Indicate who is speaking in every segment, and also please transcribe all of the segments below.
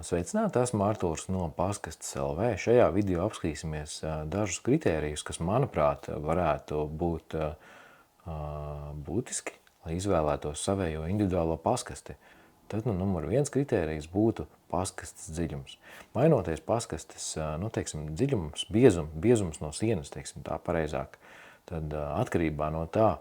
Speaker 1: Sveicināti, esmu Artūrs no Paskastes LV. Šajā video apskatīsimies dažus kritērijus, kas, manuprāt, varētu būt būtiski, lai izvēlētos savējo individuālo paskasti. Tad numur 1 kritērijs būtu paskastes dziļums. Mainoties paskastes, dziļums, biezums no sienas, tā pareizāk, tad atkarībā no tā,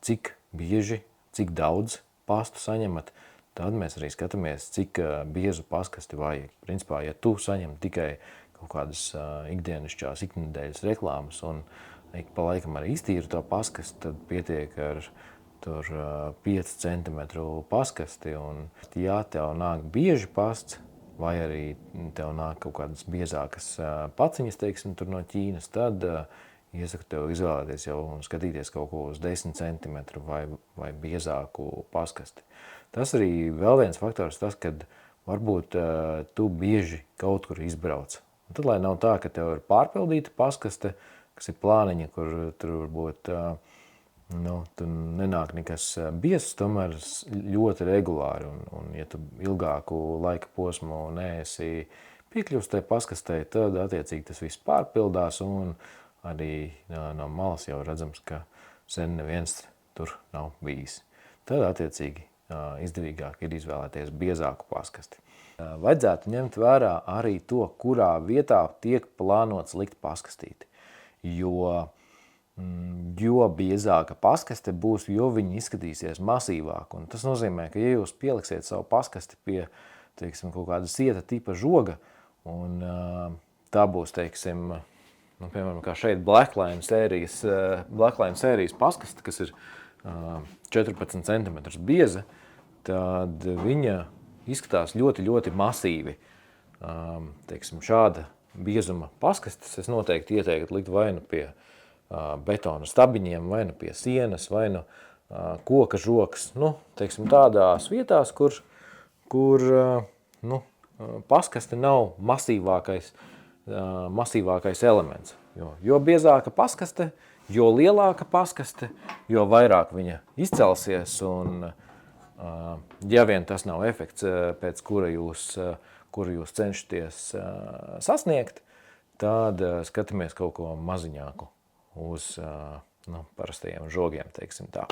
Speaker 1: cik bieži, cik daudz pastu saņemat, tad mēs arī skatāmies, cik biezu paskasti vajag. Principā, ja tu saņem tikai kaut kādas ikdienišķās, iknedēļas reklāmas un ik pa laikam arī iztīri to paskasti, tad pietiek ar 5 cm paskasti. Un, ja tev nāk bieži pasts, vai arī tev nāk kaut kādas biezākas paciņas, tur no Ķīnas, tad iesaku tev izvēlēties jau un skatīties kaut ko uz 10 cm vai biezāku paskasti. Tas arī vēl viens faktors tas, kad varbūt tu bieži kaut kur izbrauc. Un tad, lai nav tā, ka tev ir pārpildīta paskaste, kas ir plāniņa, kur tur varbūt tur nenāk nekas biezs, tomēr ļoti regulāri. Un ja tu ilgāku laika posmu neesi piekļuvs tai paskastei, tad attiecīgi tas viss pārpildās un arī no malas jau redzams, ka sen neviens tur nav bijis. Tad attiecīgi izdevīgāk ir izvēlēties biezāku paskasti. Vajadzētu ņemt vērā arī to, kurā vietā tiek plānots likt paskastīti. Jo biezāka paskaste būs, jo viņi izskatīsies masīvāk. Un tas nozīmē, ka ja jūs pieliksiet savu paskasti pie, kaut kāda sieta tipa žoga, un tā būs, piemēram, kā šeit Blackline sērijas paskaste, kas ir 14 cm bieza, tad viņa izskatās ļoti, ļoti masīvi. Šāda biezuma paskastes es noteikti ieteiktu likt vai nu pie betona stabiņiem, vai nu pie sienas, vai nu koka žoks. Tādās vietās, kur paskaste nav masīvākais elements. Jo biezāka paskaste, jo lielāka paskaste, jo vairāk viņa izcelsies, un ja vien tas nav efekts, pēc kura jūs cenšaties sasniegt, tad skatāmies kaut ko maziņāku uz parastajiem žogiem, tā.